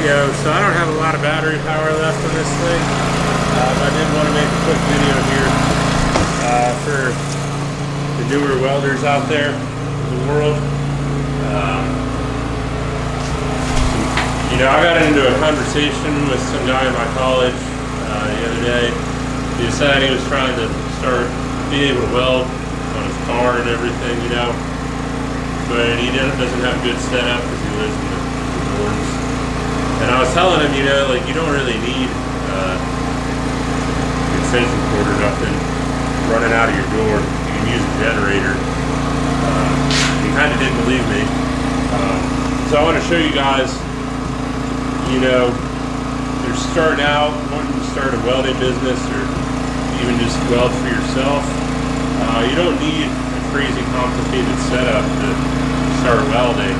video, so I don't have a lot of battery power left on this thing. I did want to make a quick video here for the newer welders out there in the world. You know, I got into a conversation with some guy in my college the other day. He decided he was trying to be able to weld on his car and everything, you know, but he doesn't have a good setup because he lives in the dorms. And I was telling him, you know, like, you don't really need extension cord or nothing running out of your door. You can use a generator. He kind of didn't believe me. So I want to show you guys, you know, you're starting out, wanting to start a welding business or even just weld for yourself. You don't need a crazy complicated setup to start welding.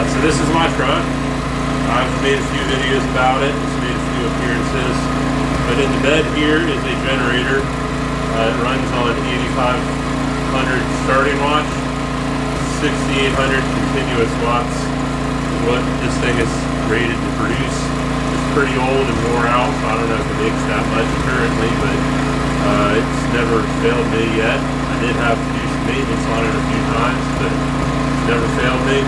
So this is my truck. I've made a few videos about it. It's made a few appearances. But in the bed here is a generator. It runs on 8,500 starting watts, 6,800 continuous watts is what this thing is rated to produce. It's pretty old and wore out, so I don't know if it makes that much currently, but it's never failed me yet. I did have to do some maintenance on it a few times, but it's never failed me.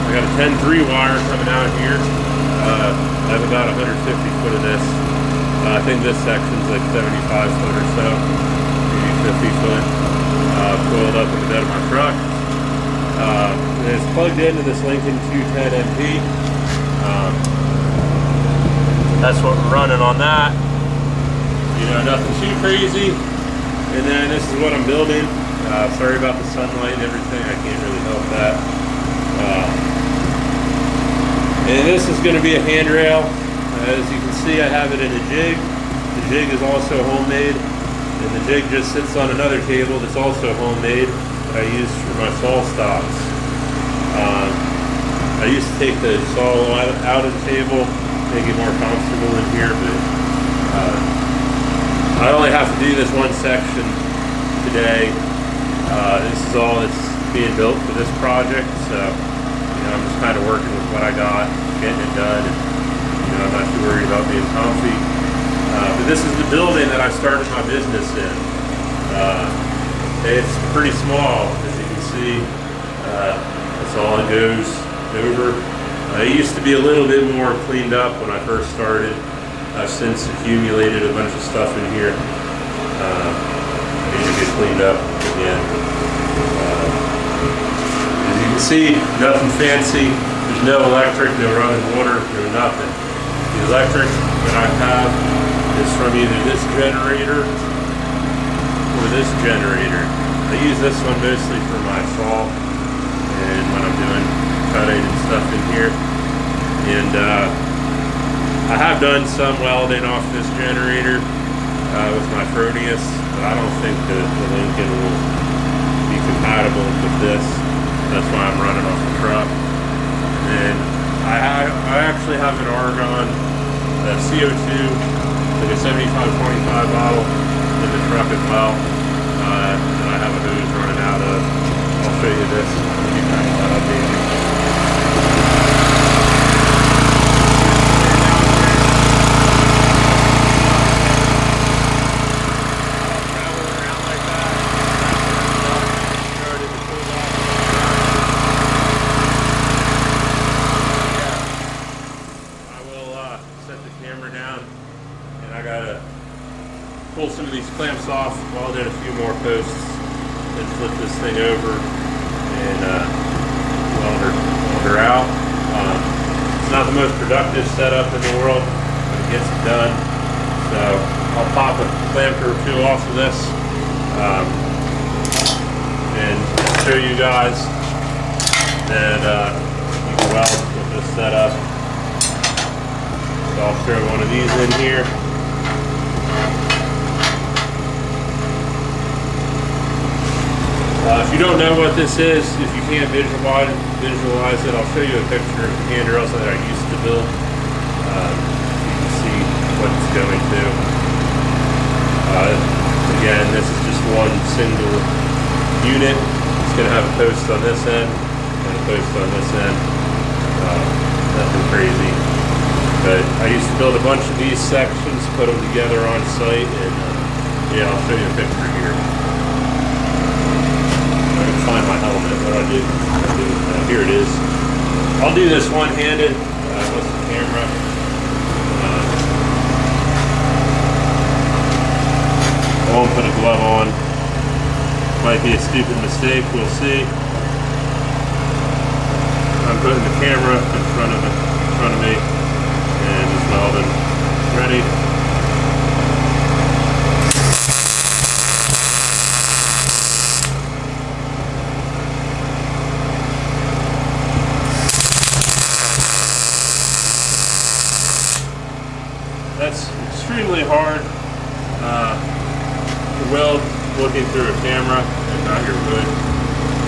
I got a 10-3 wire coming out here. I have about 150 foot of this. I think this section's like 75 foot or so, maybe 50 foot, coiled up in the bed of my truck. And it's plugged into this Lincoln 210 MP. That's what we're running on that. You know, nothing too crazy. And then this is what I'm building. Sorry about the sunlight and everything. I can't really help that. And this is going to be a handrail. As you can see, I have it in a jig. The jig is also homemade, and the jig just sits on another table that's also homemade that I use for my saw stops. I used to take the saw out of the table, make it more comfortable in here, but I only have to do this one section today. This is all that's being built for this project, so you know, I'm just kind of working with what I got, getting it done, and you know, I'm not too worried about being comfy. But this is the building that I started my business in. It's pretty small, as you can see. That's all it goes over. It used to be a little bit more cleaned up when I first started. I've since accumulated a bunch of stuff in here. Need to get cleaned up again. As you can see, nothing fancy. There's no electric, no running water, no nothing. The electric that I have is from either this generator or this generator. I use this one mostly for my saw and when I'm doing cutting and stuff in here. And I have done some welding off this generator with my Fronius, but I don't think the Lincoln will be compatible with this. That's why I'm running off the truck. And I actually have an argon CO2, like a 75-25 bottle in the truck as well. And I have a hose running out of. I'll show you this. You kind of let up here. Pull some of these clamps off, weld in a few more posts, then flip this thing over and weld her out. It's not the most productive setup in the world, but it gets it done. So I'll pop a clamp or two off of this and show you guys that you can weld with this setup. So I'll throw one of these in here. If you don't know what this is, if you can't visualize it, I'll show you a picture of the handrails that I used to build. You can see what it's going to. Again, this is just one single unit. It's going to have a post on this end and a post on this end. nothing crazy. But I used to build a bunch of these sections, put them together on site, and yeah, I'll show you a picture here. I can find my helmet. What do I do? Here it is. I'll do this one-handed. What's the camera? I won't put a glove on. Might be a stupid mistake. We'll see. I'm putting the camera in front of me, and just welding. Ready? That's extremely hard to weld looking through a camera and not your wood,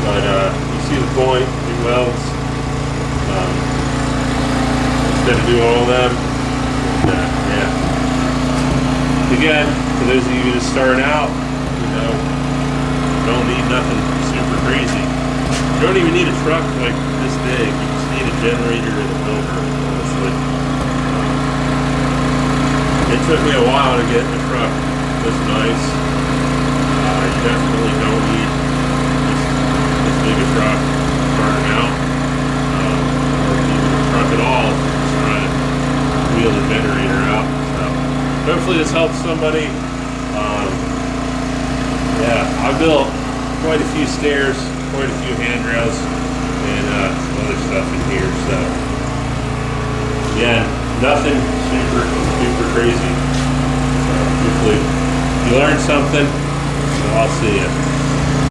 but you see the point, it welds. Instead of doing all of them, and, yeah. Again, for those of you just starting out, you know, don't need nothing super crazy. You don't even need a truck like this big. You just need a generator and a builder, honestly. It took me a while to get the truck this nice. You definitely don't need this big a truck starting out, or even a truck at all. Just trying to wheel the generator out. So hopefully this helps somebody. Yeah, I built quite a few stairs, quite a few handrails, and some other stuff in here. So yeah, nothing super crazy. So hopefully you learned something. So I'll see you.